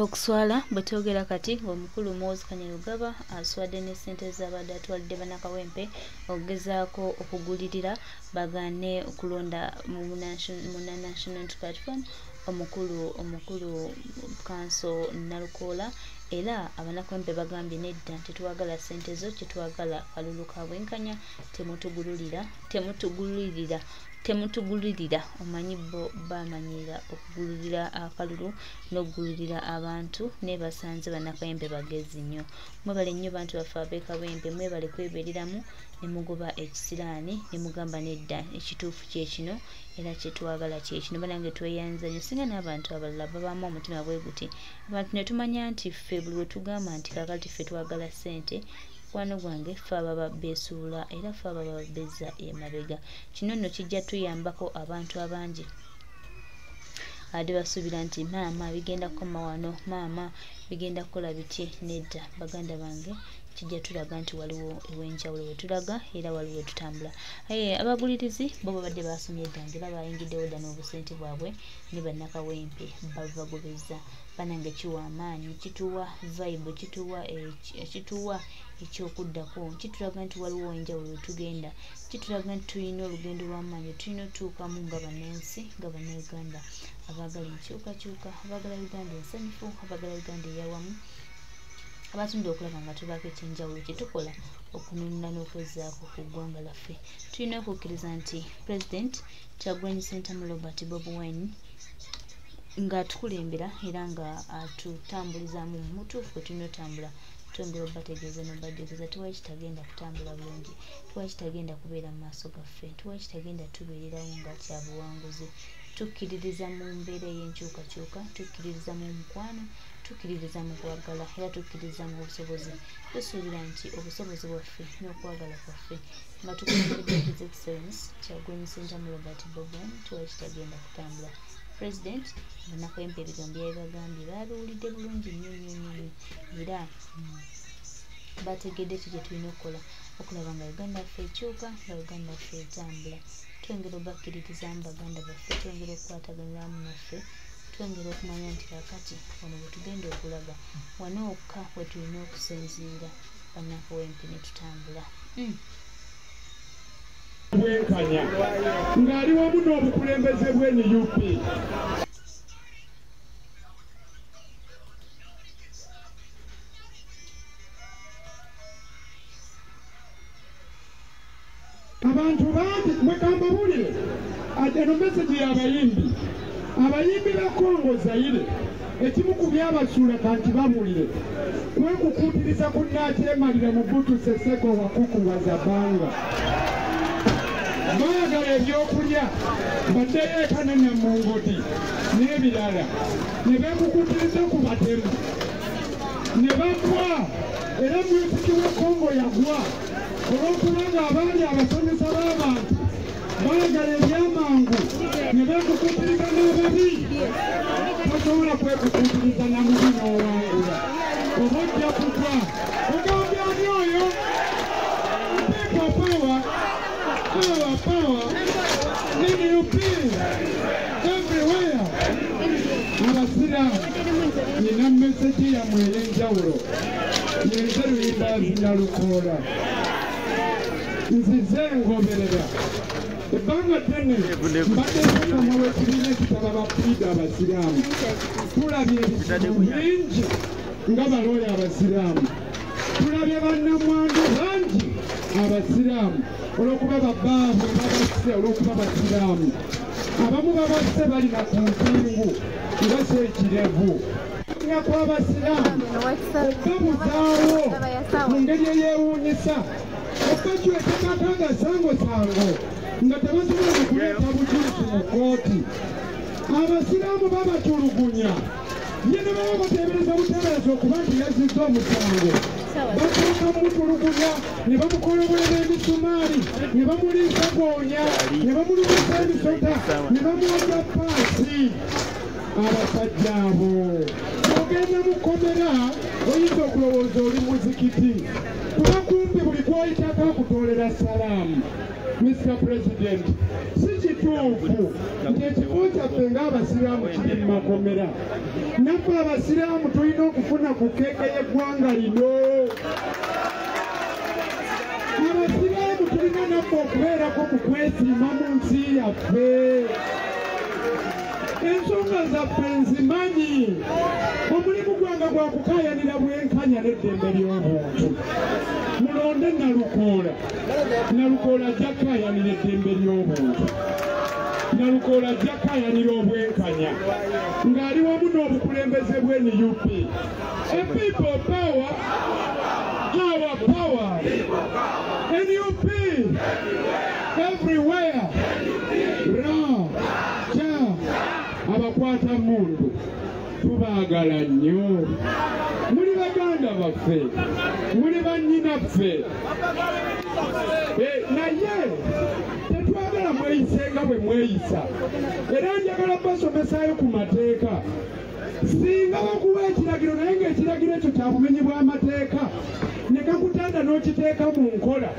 Okuswala bwetwogera kati omukulu Muhoozi Kanyarugaba aswadde ne ssente z'abadde atwalidde bannakawempe okugezaako okugulirira bagaane okulonda mu National Unity Platform omukulu kanso Nalukoola era abannakawempe bagambye nedda tetwagala ssente zo kyetwagala kalulu ka bwenkanya temutugulirira omanyi bo bamanyira okugulirira akalulu n'okugulirira abantu nebasanze bannakawempe bagezi nnyo mwebale nnyo bantu baffe ab'ekawempe mwebale kwebereramu ne mugoba ekisiraani ne mugamba nedda ekituufu kyekino era kyetwagala kyekino banange tweyanza nnyo singa n'abantu abalala babaamu omutima bwe guti abantu ne tumanya nti ffe buli we tugamba nti kaakati ffe twagala ssente mukwano gwange ffe ababa beesuula era ffe ababa bezza emabega kino nno kijja tuyambako abantu abangi ade basuubira nti maama bigenda kukoma wano maama bigenda kukola biti nedda baganda bange kijja tulaga nti waliwo ewenjawulo wetulaga era waliwo tutambula abagulirizi bo babadde basomye eddange era bayingiddewo dda n'obusente bwabwe ne bannakawempe babagobeza banange kiwa amaanyi kituwa vibe kituwa ekyokuddako kitulaga nti waliwo enjawulo wetugenda kitulaga nti tulina olugendo lw'amaanyi tulina otuukamu nga bannansi nga bannayuganda abaagala enkyukakyuka abaagala Uganda ensanyufu abaagala Uganda eyawamu abatunda okulaba nga tubaako ekyenjawulo kyetukola okununula n'okwezaako ku ggwanga laffe tulina okukkiriza nti President Kyagulanyi Ssentamu Robert Bobi Wine nga atukulembera era nga atutambulizaamu mu mutuufu we tulina otambula twongera obategeeza n'obaddegeeza tuwaki kitagenda kutambula bulungi tuwaki kitagenda kubeera mu maaso gaffe tuwaki kitagenda tubeererawo nga kyabuwanguzi tukkiririza mu mbeera ey'enkyukakyuka tukkiririza mu mukwano tukkiririza mu kwagala era tukkiririza mu busobozi tusuubira nti obusobozi bwaffe n'okwagala kwaffe nga tukulembeddwa His Excellency Kyagulanyi Ssentamu Robert Bobi Wine tuwaki kitagenda kutambula President bannakawempe ebigambo byabagambye babiwulidde bulungi nnyo era bategedde ki gye tulina okukola okulaba nga Uganda ffe ekyuka nga Uganda ffe etambula twongera obakkiririza mu baganda baffe twongera okukwataganiramu naffe twongera okumanya nti kakati wano bwe tugenda okulaga wano wokka we tulina okusinziira bannakawempe ne tutambula bwenkanya ng'ali wamu n'obukulembeze bw'NUP abantu bangi mwekambabulire eno meseji y'abayimbi ba Kongo Zaire ekimu ku byabasuula kanti babulire kwekukuutiriza kunnakyemalira mu Butu Seseko Wakuku wa Zabanga baagala ebyokulya baddeyo eka ne Namungoti n'ebirala ne beekukuutiriza ku batemu ne bagwa era musiki wa Kongo yagwa olw'okubanga abaali abasomesa b'abantu baagala ebyamangu ne beekukuutiriza n'ababi tosobola kwekukuutiriza namubi n'owangula oba ojja kugwa ogambye ani oyo power NUP everywhere abasiraamu nina meseji yammwe ey'enjawulo yenze Luyindaazi Nalukoola nzize ngoberera ebbanga ddene mbadde nsoma w'ekibiina ekitaba bapiida abasiraamu tulabye ebizibu bingi nga baloole abasiraamu tulabye bannamwandu bangi abasiraamu olw'okuba babbaavu babasse olw'okuba basiraamu abamu babasse balina ku mpingu nga Sekirevu nga kw'abasiraamu okabuzaawo mu ngeri eyeewuunyisa okkakywetekaka nga sango nga tebasobola okuleeta bujulizi mu kooti abasiraamu babatulugunya ye ne baba bateebereza buteebereza okuba nti yazizza omusango basooka mutulugunya ne bamukolobolera emisumaali ne bamuliisa goonya ne bamulumisa emisota ne bamwogya paasi abasajja abo ogenda mukomera oyinza okulowooza oli muzikiti kuba kumpi buli gwoyitako akutoolera salaamu Mr. President si kituufu nti ekifo kyaffe ng'abasiraamu kiri mu makomera. Naffe abasiraamu tulina okufuna ku keeke y'eggwanga lino. Abasiraamu tulina naffe okubeerako mu kwesiima mu nsi yaffe. Ensonga zaffe nzimanyi. Omulimu gwange gwa kukaayanira bwenkanya n'eddembe ly'obuntu. Mulonde Nalukoola. Nalukoola ajja kukaayanira eddembe ly'obuntu. Nalukoola ajja kukaayanira obwenkanya ng'ali wamu n'obukulembeze bw'NUP. A people power, our power. NUP everywhere. Abakwata mundu tubaagala nnyo. Muli baganda baffe, muli bannyinaffe. Naye tetwagala mweyise nga bwe mweyisa. Era njagala basomesaayo ku mateeka. Singa bakuwa ekiragiro naye ng'ekiragiro ekyo kya bumenyi bw'amateeka ne kakutanda n'okiteeka mu nkola,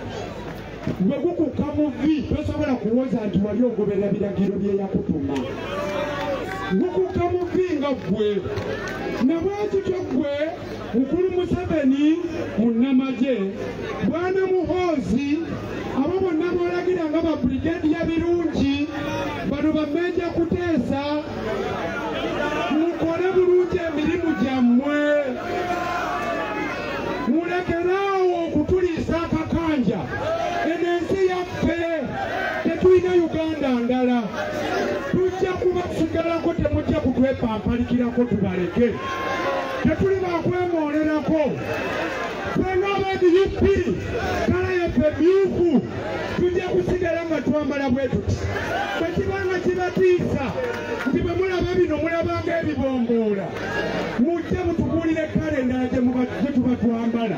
bwe gukukka mu vvi tosobola kuwoza nti wali ogoberera biragiro bye yakutuma. Gukukka mu vvi nga ggwe. Nabwekityo ggwe Mukulu Museveni munnamagye, Bwana Muhoozi, abo bonna b'olagira nga ba brigadiya birungi, bano bammeja kuteesa, mukole bulungi emirimu gyammwe. Mulekeraawo okutuliisa akakanja. Eno ensi yaffe tetulina Uganda ndala. Tujja kubasigalako, temujja kutwepampalikirako tubaleke. Tetuli bakwemoolerako. Ffenna aba-NUP kala yaffe myufu, tujja kusigala nga twambala bwe tuti. Bwe kibanga kibatiisa nti bwe mulaba bino mulabanga ebibomboola, mujje mutubuulire kale endala gye tuba twambala.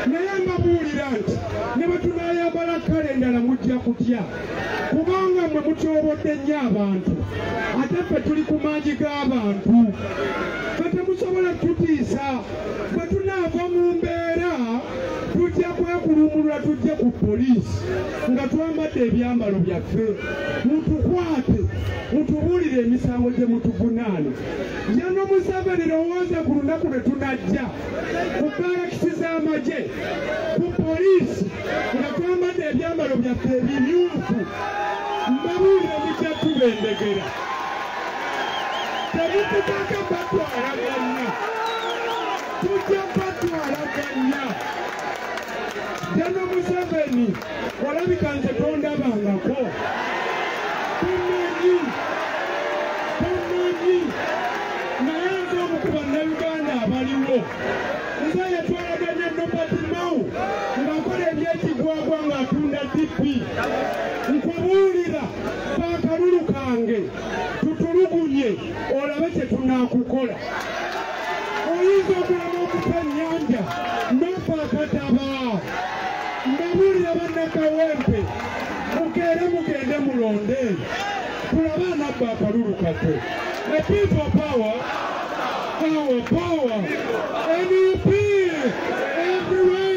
Naye mbabuulira nti ne bwe tunaayambala kale endala mujja kutya, kubanga mmwe mutyobodde nnyo abantu, ate ffe tuli ku maanyi g'abantu. Ffe temusobola tutiisa. Bwe tunaava mu mbeera tujja kwekulumulula, tujje ku poliisi nga twambadde ebyambalo byaffe. Mutukwate, mutubuulire emisango gye mutuvunaana. Jano Museveni lowooza ku lunaku lwe tunajja ku barakisi z'amagye, ku poliisi nga twambadde ebyambalo byaffe ebimyufu, mbabuulire mujja tubendegera. Temututaka batwalaganya, tujja batwalaganya. Jano Museveni olabika nze tondabangako. Tumanyi naye nze omu ku bannayuganda abaliwo, nze yatwalaganya Nobert Mao ng'akola ebyekigwagwa ng'atunda DP. Nkubuulira baakalulu kange tutulugunye olabe kye tunaakukola. Oyinza okulaba okufa ennyanja n'ofa akataba. Mbabuulira bannakawempe mukeere mugende mulonde tulabe anabba akalulu kaffe. A people power, our power, NUP everywhere.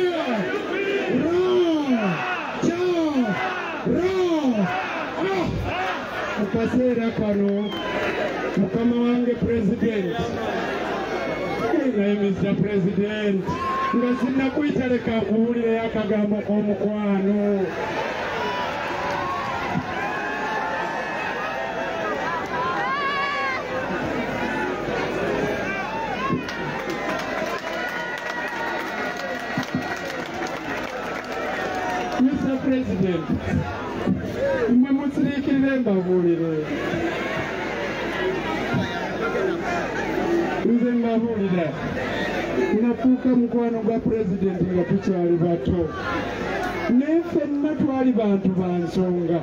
Mu kaseera kano mukama wange President, naye Mr. President, nga sinnakuyita leka nkubuulireyo akagambo k'omukwano. Mr. President, mmwe musiriikirire mbabuulire. Nze mbabuulira, nafuuka mukwano gwa President nga tukyali bato. Naye ffenna twali bantu ba nsonga.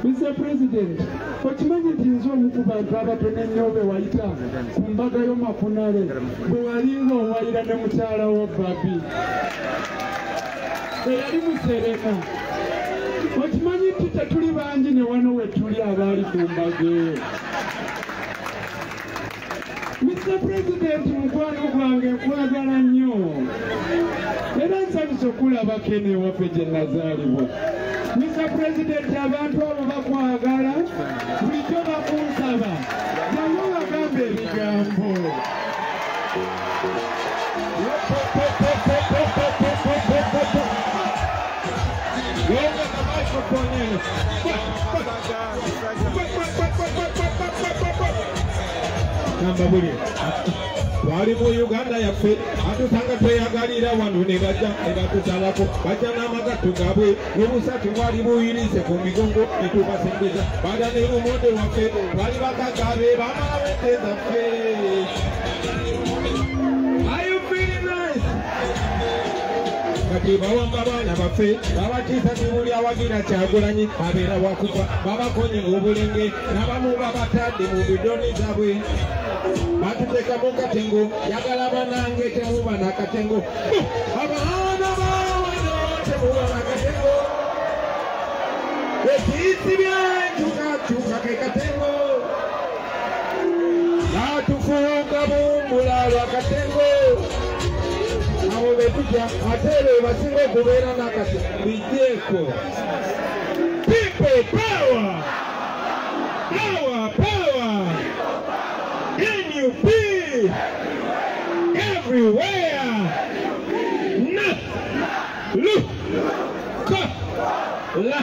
Mr. President, okimanyi nti nze omu ku bantu abatono ennyo be wayita ku mbaga y'omakunale bwe walinga owayira ne mukyala wo Babi eyali musereka. Okimanyi nti tetuli bangi ne wano we tuli abaali ku mbaga eyo. Mr. President, mukwano gwange nkwagala nnyo era nsanyusa okulabako eno ewaffe gye nazaalibwa. Mr. President, abantu abo bakwagala bulijjo bakunsaba naye bagambe ebigambo. Twali mu Uganda yaffe atusanga tweyagalira wano ne bajja ne batusalako bajja n'amagatto gaabwe n'obusatu bwali buyirize ku migongo ne tubasembeza baada ne lumonde waffe twali bakagaabe bamawete zaffe. Are you feeling nice? Kati bawamba baana baffe babatiisa kibuli awagira Kyagulanyi abeera wakufa babakonye obulenge n'abamu babatadde mu bidoni zaabwe. Batutekamu katengo yagala banange temuba nakatengo abaana bawana temuba nakatengo ekiisi byencukacuka ke katengo natufuuka bumbula lwa katengo abo betutya ate be basinga okubeera nakatengo bijeeko people power power power NUP everywhere. Na lu ka la.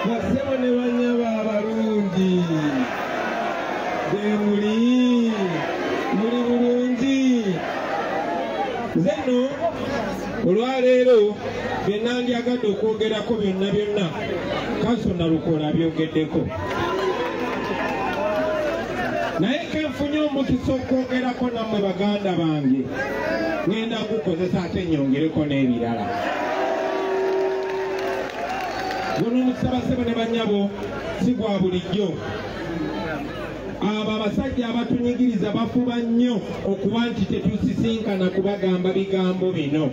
Basema ne banyaba abalungi. Demuli muri bulungi. Zeno olwaleero byenandyagadde okwogerako byonna Kansona Lukola byogeddeko. Naye kenfunye omukisa okwogerako nammwe baganda bange ngenda kukozesa ate nyongereko n'ebirala. Guno omusabasebo ne bannyabo si gwa bulijjo. Abo abasajja abatunyigiriza bafuba nnyo okuba nti tetusisinkana kubagamba bigambo bino.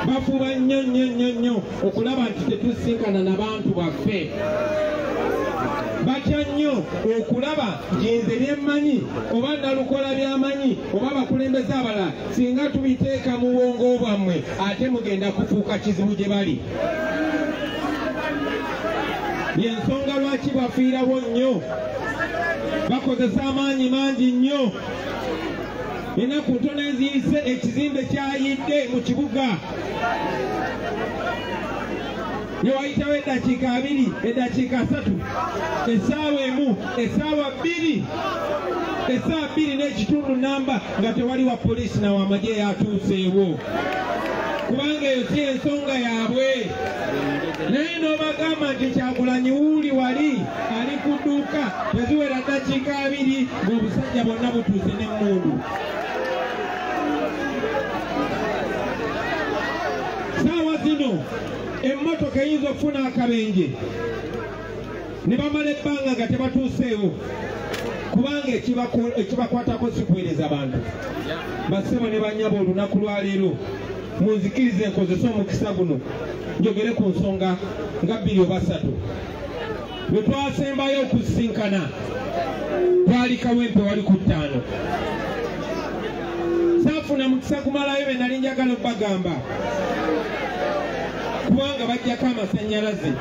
Bafuba nnyo okulaba nti tetusisinkana n'abantu baffe. Batya nnyo okulaba nze byemmanyi oba Nalukola byamanyi oba bakulembeze abalala singa tubiteeka mu bwongo bwammwe ate mugenda kufuuka kizibu gye bali. Y'ensonga lwaki bafiirawo nnyo bakozesa amaanyi mangi nnyo. Ennaku ntono eziyise ekizimbe kyayidde mu kibuga. Yewayitawo eddakiika 2 eddakiika 3 essaawa 1 essaawa 2 essaawa 2 n'ekitundu namba nga tewali wa poliisi na wamagye yatuuseewo kubanga eyo si ensonga yaabwe. Naye n'obagamba nti Kyagulanyi wuuli wali ali ku dduuka teziwera ddakiika 2 ng'obusajja bonna butuuse n'emmundu. Saawa zino emmotoka eyinza okufuna akabenje ne bamala ebbanga nga tebatuuseewo kubanga ekibakwatako si kuweereza bantu. Bassebo ne bannyabo olunaku lwaleero munzikirize nkozesa omukisa guno njogere ku nsonga nga 2 oba 3. Bwe twasembayo okusisinkana twali Kawempe wali ku 5. Saafuna mukisa gumalayo be nali njagala okubagamba kubanga bajjako amasannyalaze.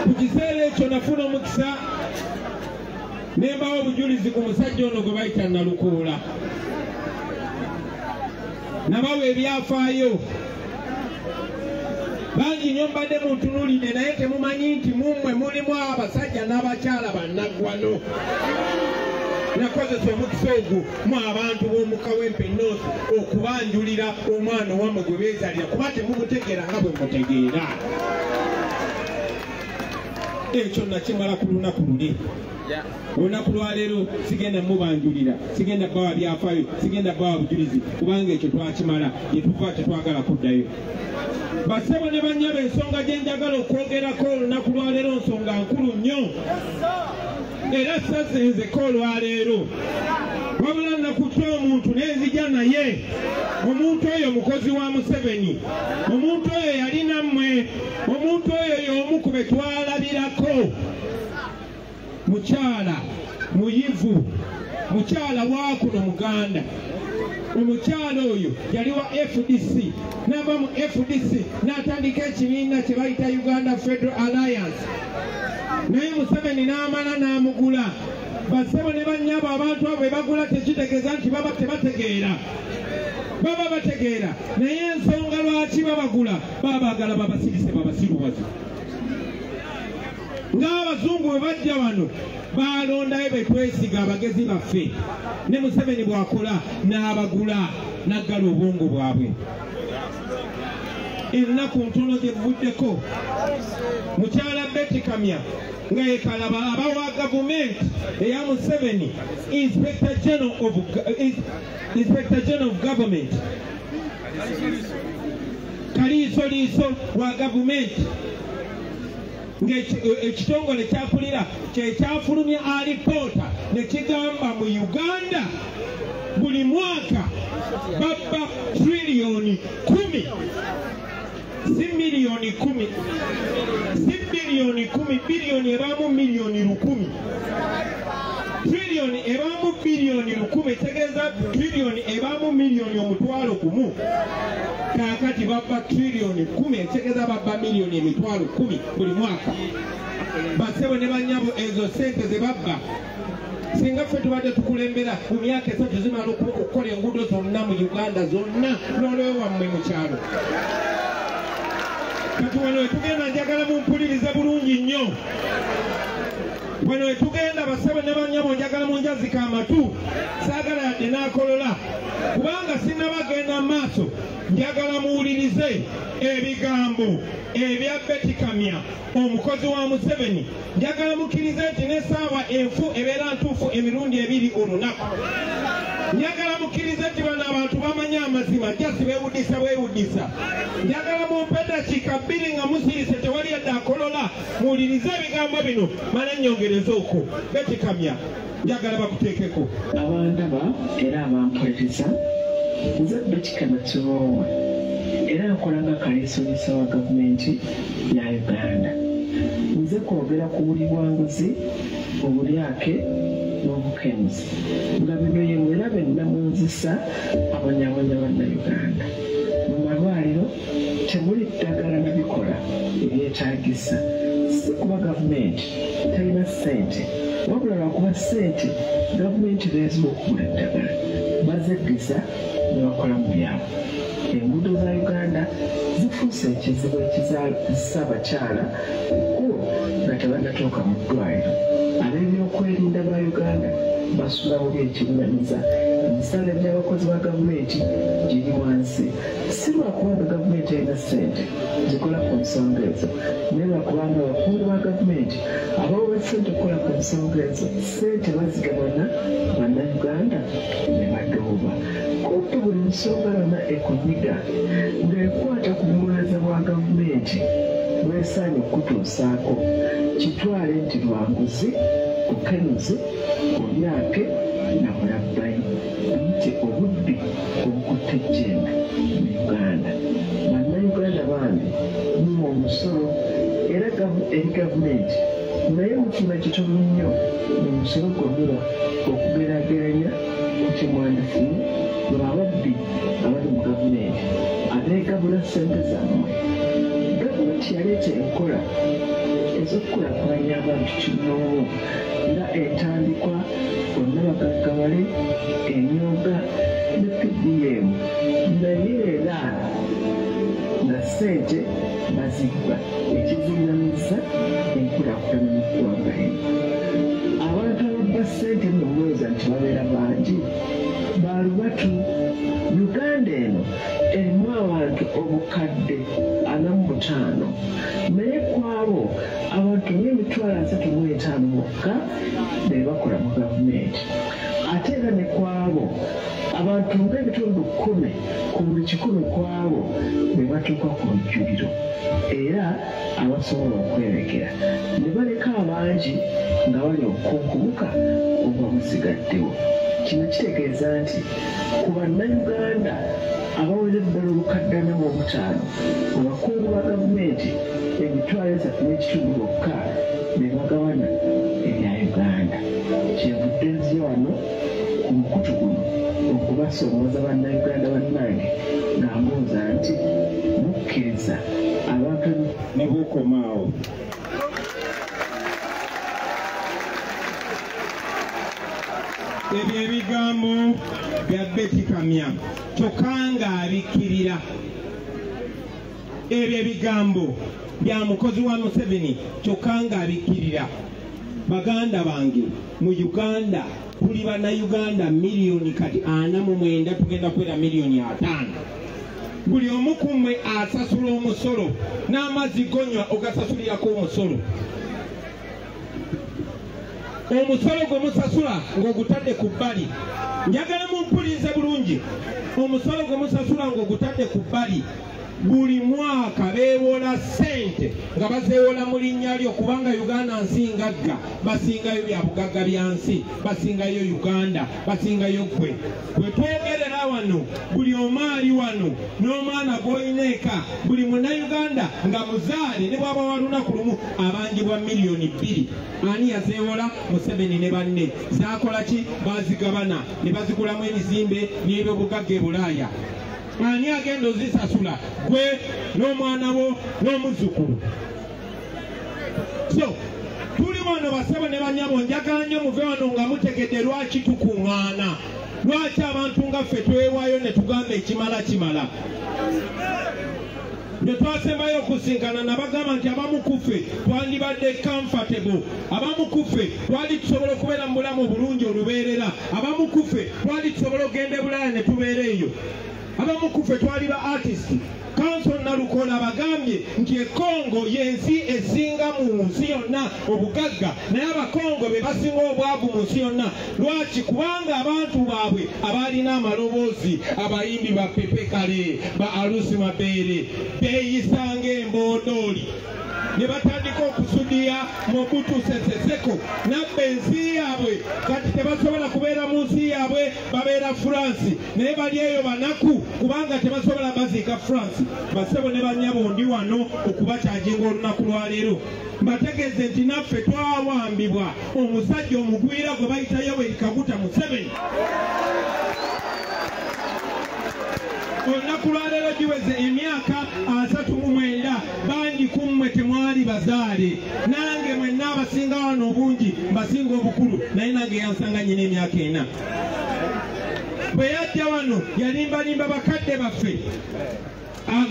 Ku kiseera ekyo nafuna omukisa ne mbawo obujulizi ku musajja ono gwe bayita Nalukola. Nabawa ebyafaayo bangi nnyo mbadde muntunuulidde naye temumanyi nti mummwe mulimu abasajja n'abakyala bannaggwano. Nakozesa omukisa ogwo mu abantu b'omu Kawempe North okubanjulira omwana owammwe gwe beezalira kuba temumutegeera nga bwe mutegeera. Ekyo nakimala ku lunaku luli. Olunaku lwaleero sigenda mubanjulira, sigenda bawa byafaayo, sigenda bawa bujulizi kubanga ekyo twakimala gye tuva tetwagala kuddayo. Bassebo ne bannyabo ensonga gye njagala okwogerako olunaku lwaleero nsonga nkulu nnyo. Era sasenzeko olwaleero wabula nakutta omuntu nenzija naye. Omuntu oyo mukozi wa Museveni, omuntu oyo yali nammwe, omuntu oyo y'omu ku be twalabirako. Mukyala muyivu, mukyala waakuno Muganda omukyalo oyo yali wa FDC n'ava mu FDC n'atandika ekibiina kye bayita Uganda Federal Alliance naye Museveni n'amala n'amugula bassebo ne bannyabo abantu abo be bagula tekitegeeza nti baba tebategeera baba bategeera naye ensonga lwaki babagula babaagala babasirise babasiruwaze ng'abazungu bwe bajja wano balondayo betwesiga abagezi baffe ne Museveni bw'akola n'abagula n'aggala obwongo bwabwe ennaku ntono gye buvuddeko mukyala Betty Kamya nga yekalaba abawa gavumenti eya Museveni Inspector General of Government kaliisoliiso wa gavumenti ng'ekitongole kyakulira kyekyafulumya alipoota ne kigamba mu Uganda buli mwaka babba triliyoni 10 si miliyoni 10 si biliyoni 10 biliyoni ebamu miliyoni 10 triliyoni ebamu biliyoni 10 etegeeza triliyoni ebamu miliyoni omutwalo gumu kakati babba triliyoni 10 etegeeza babba miliyoni emitwalo 10 buli mwaka bassebo ne bannyabo ezo sente ze babba singa ffe tubadde tukulembera mu myaka 3 zimala okukola enguudo zonna mu Uganda zonna n'olwewo wammwe mu kyalo kati wano wetugenda njagala mumpulirize bulungi nnyo wano wetugenda bassebo ne bannyabo njagala munjazika amatu saagala yadde n'akolola kubanga sinnabagenda mu maaso njagala muwulirize ebigambo ebya Betty Kamya omukozi wa Museveni njagala mukkirize nti n'essaawa enfu ebeera ntuufu emirundi 2 olunaku njagala mukkirize nti bano abantu bamanya amazima jasi beewuddisa njagala mumpe dakiika 2 nga musirise tewali yadde akolola muwulirize ebigambo bino mala nnyongereza okwo Betty Kamya njagala bakuteekeko abandaba era abampuliriza nze Betty Kamya Kirowa era nkola nga kaliisoliisa wa gavumenti ya Uganda nze kwogera ku buli bwanguzi obulyake n'obukemuzi nga bino ye mwera benna munzisa abanyaabanya bannayuganda mu malwaliro temuli ddagala nabikola ebyetaagisa si kuba gavumenti talina ssente wabula lwakuba ssente gavumenti beeziba okugula eddagala bazeggiza ne bakola mu byabwe enguudo za Uganda zifuuse ekizibu ekizaalisa abakyala kuko nga tebannatuuka mu ddwaliro ab'ebyokwerinda ba Uganda basula bubi ekibunyamiza emisaala gy'abakozi ba gavumenti giri wansi si lwakubanga gavumenti erina ssente zikola ku nsonga ezo naye lwakubanga abakungu ba gavumenti abawa ssente okukola ku nsonga ezo ssente bazigabana bannayuganda ne badooba kumpi buli nsonga yonna ekunyiga ng'ekwata ku buweereza bwa gavumenti bwesaanye okutuusaako kitwale nti lwanguzi bukenuzi olyake na bulabbayi nti obubbi obukutte ejjembe mu Uganda bannayuganda bambi muwa omusolo era eri gavumenti naye mufuna kitono nnyo mu musolo gwonna okugeraageranya ku kimwandifumu lwababbi abali mu gavumenti abeegabula ssente zammwe gavumenti yaleeta enkola ez'okukulaakulanya abantu kinoomu nga etandikwa bonna bagaggawale emyoga ne PDM naye era nga ssente bazigwa ekiziŋŋamizza enkulaakulana mu ggwanga lino abantu ababba ssente mulowooza nti babeera bangi balubatu Uganda eno erimu abantu obukadde 45 naye kwabo abantu ng'emitwalo 35 bokka be bakola mu gavumenti ate era ne kwabo abantu ng'ebitundu 10 ku buli 100 kwabo be batuuka ku lujjuliro era abasobola okwerekera ne baleka abangi nga bali okukunkubuka oba busigaddewo kino kitegeeza nti ku bannayuganda abawera eddala olukadde 45 abakungu ba gavumenti emitwalo 3.5 bokka be bagawana ebya Uganda kyevudde nzija wano ku mukutu guno okuba basoomooza bannayuganda bannange ng'ambuuza nti mukkiriza abantu ne bukomaawo. Ebyo ebigambo bya Betty Kamya kyokka ng'abikkirira. Ebyo ebigambo bya mukozi wa Museveni kyokka ng'abikkirira. Baganda bange mu Uganda tuli bannayuganda miliyoni kati 49 tugenda kwera miliyoni 5. Buli omu ku mmwe asasula omusolo n'amazzi gonywa ogasasulirako omusolo. Omusolo gwe musasula ng'ogutadde ku bbali. Njagala mumpulirize bulungi. Omusolo gwe musasula ng'ogutadde ku bbali. Buli mwaka beewola ssente nga bazeewola mu linnya lyo kubanga Uganda nsingagga basingayo bya bugagga bya nsi, basingayo Uganda, basingayo gwe. Bwe twogerera wano buli omu ali wano n'omwana gw'olina eka, buli munnayuganda nga muzaale ne bw'aba wa lunaku lumu abangibwa miliyoni 2. Ani yazeewola? Museveni ne banne. Zaakola ki? Baazigabana ne bazigulamu ebizimbe n'ebyobugagga e Bulaaya. Ani agenda ozisasula? Gwe n'omwana wo n'omuzzukulu. So tuli wano basebo ne banyabo, njagala nnyo muve wano nga mutegedde lwaki tukuŋŋaana, lwaki abantu nga ffe twewaayo ne tugamba ekimala kimala. Ne twasembayo okusinkana nabagamba nti abamu ku ffe twandibadde comfortable, abamu ku ffe twali tusobola okubeera mu bulamu bulungi olubeerera, abamu ku ffe twali tusobola okugenda e Bulaaya ne tubeera eyo, abamu ku ffe twali ba artist. Council Nalukola bagambye nti Congo yensi esinga mu nsi yonna obugagga, naye Abakongo be basinga obwavu mu nsi yonna. Lwaki? Kubanga abantu baabwe abalina amaloboozi, abayimbi ba Pepe Kale, ba Alusi Mabeere beeyisanga emboodooli ne batandika okusudiya Mobutu Sese Seko nabba ensi yaabwe. Kati tebasobola kubeera mu nsi yaabwe, babeera France, naye bali eyo banaku kubanga tebasobola baziika France. Basebo ne bannyabo ndi wano okubakyajinga olunaku lwaleero. Mbategeeze nti naffe twawambibwa omusajja omugwira gwe bayita Yoweri Kaguta Museveni. Olunaku lwaleero giweze emyaka 39, bangi ku mmwe temwali bazaale. Nange mwenna abasinga wano obungi mbasinga obukulu, naye nange yansanga nyina emyaka 4. Bwe yajja wano yalimbalimba bakadde baffe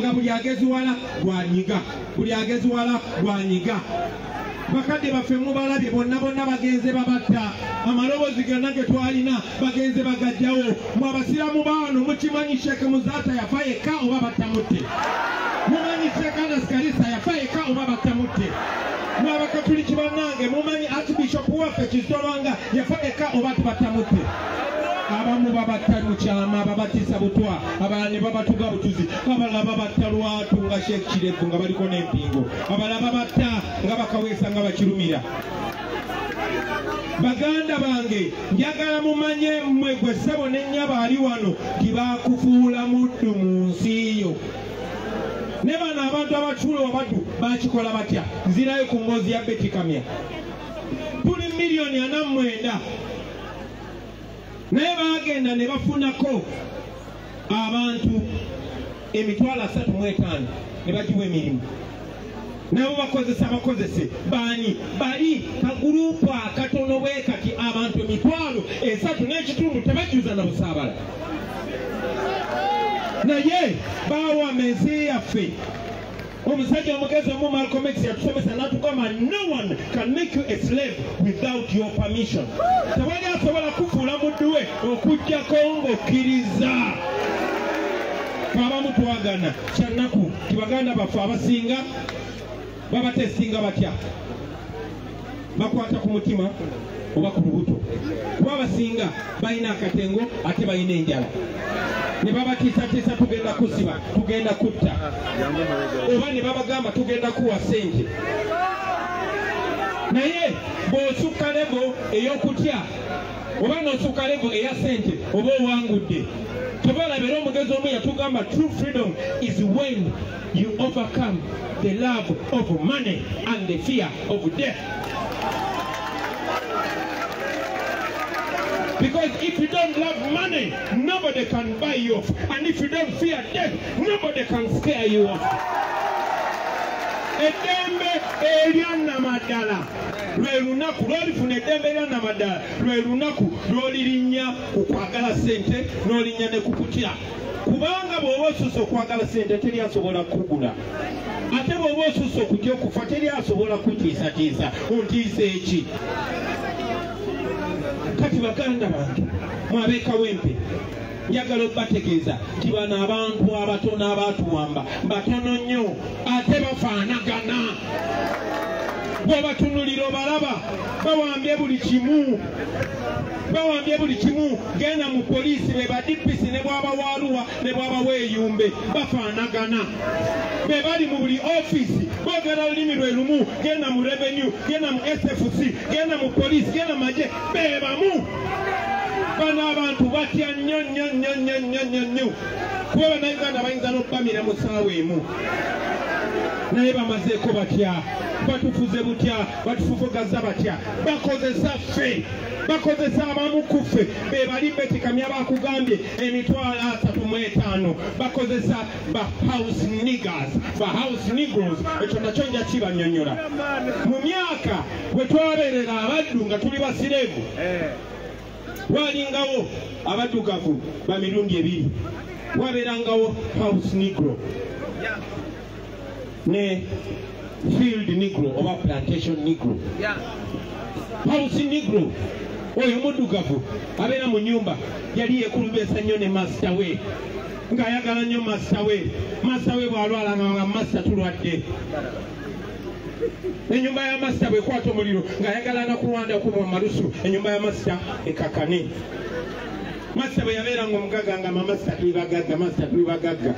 nga buli ageziwala gwanyiga, buli ageziwala gwanyiga. Bakadde baffe mubalabye bonna bonna bagenze babatta, amaloboozi gonna ge twalina bagenze bagajjawo. Mwe abasiramu baano mukimanyi Sheikh Muzata yafa yekka oba battamutte? Mumanyi Sheikh Anas Kalisa yafa yekka oba battamutte? Mwe abakatuliki bannange mumanyi Archbishop waffe Kizito Lwanga yafa yekka oba tubattamutte? Abamu babatta mu kyama babatisa butwa, abalala ne babatuga butuzi, abalala babatta lwatu nga Sheikh Kirevu nga baliko n'empingo, abalala babatta nga bakaweesa nga bakirumira. Baganda bange njagala mumanye mmwe gwe ssebo n'ennyaba ali wano nti baakufuula muddu mu nsi yo. Ne bano abantu abatuula wabaddu bakikola batya? Nzirayo ku ngoozi ya Betty Kamya. Tuli miliyoni 49. Naye bagenda ne bafunako abantu 35,000 ne bagiwa emirimu. Nabo bakozesa bakozese baani bali kagurupu akatono bwe kati abantu 3,500 tebajjuza na busaabala. Naye bawa ensi yaffe. Omusajja omugezi omu Malcolm X yatusomesa n'atugamba no one can make you a slave without your permission. Tewali asobola kufuula muddu we okuggyako ng'okkiriza. Abamu twagana kyannaku ti baganda baffe abasinga babatesinga batya, bakwata ku mutima oba ku lubuto, kuba abasinga balina akatengo ate balina enjala. Ne babatiisatiisa tugenda kusiba, tugenda kutta, oba ne babagamba tugenda kuwa ssente. Naye bw'osukka levo ey'okutya oba n'osukka levo eya ssente oba owangudde, tobalabera omugezi omu yatugamba true freedom is when you overcome the love of money and the fear of death. Because if you don't love money, nobody can buy you off. And if you don't fear death, nobody can scare you off. Edembe Eliana Madala. Lwelunaku lwalifuna eddembe erya namaddala lwe lunaku lw'olirinya okwagala ssente n'olinya ne kukutya kubanga bw'oba osusse okwagala ssente teri asobola kugula ate bw'oba osusse okutya okufa teri asobola kutiisatiisa ontiisa eki kati baganda bange mwabekawempe njagala okubategeeza nti bano abantu abatono abaatuwamba batono nnyo ate bafaanagana bw'obatunulira obalaba bawambye buli kimu genda mu poliisi be badipisi ne bwaba waaluwa ne bwaba weeyumbe bafaanagana be bali mu buli ofiisi boogera lulimi lwe lumu genda mu revenue genda mu SFC genda mu poliisi genda mu magye be bamu bano abantu batya nnyo kuba bannayuganda bayinza n'okubamira mu ssaawa emu naye bamazeeko batya batufuze butya batufufugaza batya bakozesa abamu ku ffe be bali betikamya bakugambye $35,000 bakozesa ba house negroes ekyo nakyo nja kibanyonyola mu myaka bwe twabeerera abaddu nga tuli basireevu walingawo abaddugavu ba mirundi 2 wabeerangawo house negro ne field negro oba plantation negro house negro oyo muddugavu abeera mu nyumba yali yekulubesa nnyo ne master we ng'ayagala nnyo master we bw'alwala nga master tulwadde enyumba ya master bwekwata omuliro ng'ayagala nakulwanda okuba malusu enyumba ya master ekakane master bwe yabeeranga omugaga nga master tuli bagagga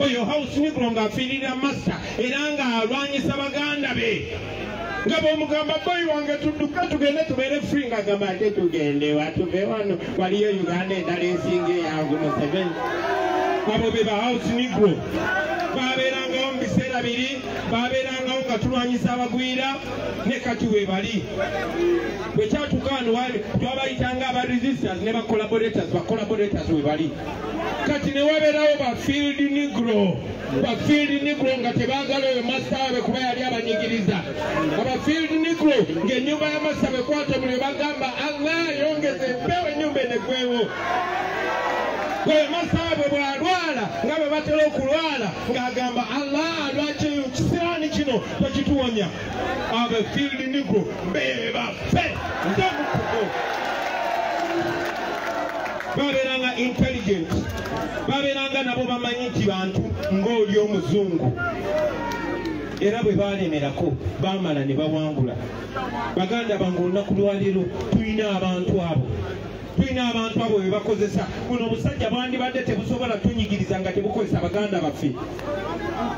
oyo house negro ng'afiirira master era ng'alwanyisa baganda be nga bw'omugamba boyi wange tudduka tugende tubeere free ng'agamba ate tugende watuve wano waliyo Uganda endala ensinga eyangu Museveni abo be ba house negro babeerangawo mu biseera biri babeerangawo nga tulwanyisa abagwira ne kati we bali bwe kyatukaano twabayitanga aba resistors ne ba collaborators we bali kati ne wabeerawo ba field negro nga tebaagala oyo master wabe kuba yali abanyigiriza aba field negro ng'ennyumba ya master bekwata omuliro bagamba Allah yongeze empewo ennyumba enegwewo oyo master wabe bw'alwala nga bwe batera okulwala ng'agamba Allah lwaki kisiraani kino tokituwonya aba field negro bebaffe ntemukugo babeeranga intelligent babeeranga nabo bamanyi nti bantu ng'oli omuzungu era bwe baalemerako baamala ne bawangula baganda bange olunaku lwaleero tulina abantu abo be bakozesa buno obusajja bwandibadde tebusobola tunyigiriza nga tebukozesa baganda baffe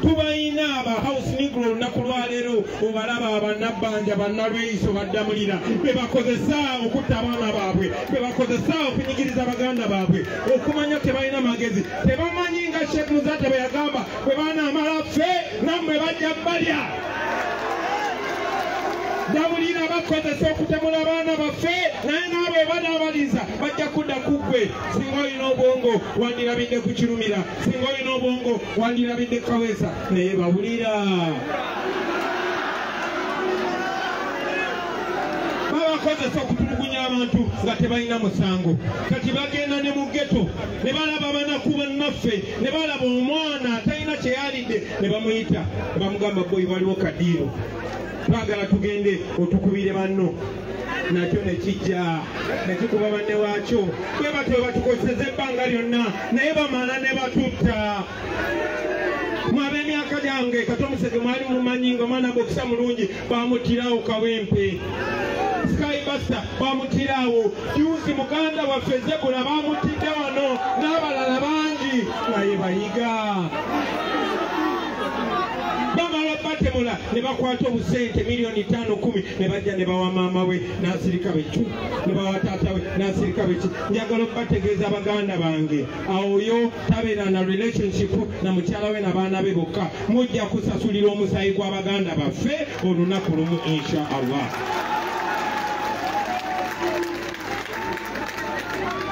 tubayina aba house negro olunaku lwaleero obalaba abannabbanja bannalweyiso baddamulira be bakozesa okutta abaana baabwe be bakozesa okunyigiriza baganda baabwe okumanya tebalina magezi tebamanyi nga Sheikh Muzate bwe yagamba bwe baanaamala ffe nammwe bajja balya dabulira bakozesa okutemula abaana baffe naye naabo banaabaliza bajja kudda ku ggwe singa olina obwongo wandirabidde ku kirumira singa olina obwongo wandirabidde kaweesa naye bawulira babakozesa okutulugunya abantu nga tebalina musango kati bagenda ne mu ggeto ne balaba banaku bannaffe ne balaba omwana atalina kyeyalidde ne bamuyita ne bamugamba boyi waliwo kadiiro twagala tugende otukubire banno nakyo nekijja nekikuba banne waakyo bwe batyo batukozeseza ebbanga lyonna naye bamala ne batutta mwab'emyaka gyange katomusege mwali mumanyi nga omwana bokisa mulungi bamutirawo kawempe Skybuster bamutirawo juzi muganda waffe Zebula bamutidde wano n'abalala bangi naye bayiga bamala batemula ne bakwata obusente $5,000-10,000 ne bajja ne bawa maama we n'asirika becu ne bawa taata we n'asirika beki njagala okubategeeza baganda bange oyo tabeera na relationship na mukyala we n'abaana be bokka mujja kusasulira omusaayi gw'abaganda baffe olunaku lumu insha Allah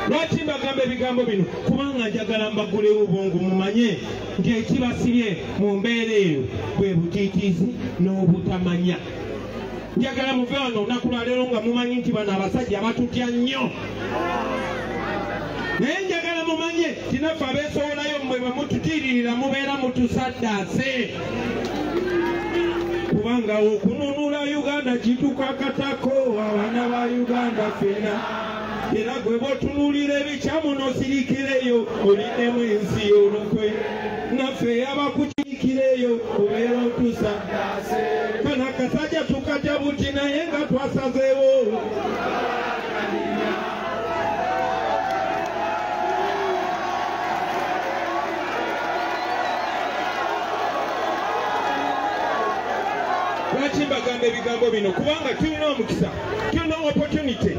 Lwaki mbagamba ebigambo bino? Kubanga njagala mbagulewo obwongo mumanye nti ekibasibye mu mbeera eyo bwe butiitiizi n'obutamanya. Njagala muve wano olunaku lwa leero nga mumanyi nti bano abasajja batutya nnyo. Naye njagala mumanye nti naffe abeesowolayo mmwe bwe mututiiririra mubeera mutusaddaase. Kubanga okununula Uganda kitukakatako abaana ba Uganda ffenna. Era gwe bw'otunuulira ebikyamu n'osirikireyo oliddemu ensi y'olukwe. Naffe abakukiikireyo obeera otusaddaase. Kano akasajja tukatya buti naye nga twasazeewo. Lwaki mbagamba ebigambo bino? Kubanga tulina omukisa, tulina opportunity,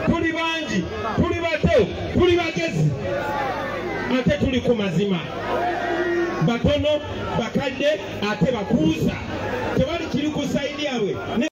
tuli bangi, tuli bato, tuli bagezi, ate tuli ku mazima. Batono, bakadde, ate bakuusa. Tewali kiri ku sayidi yabwe.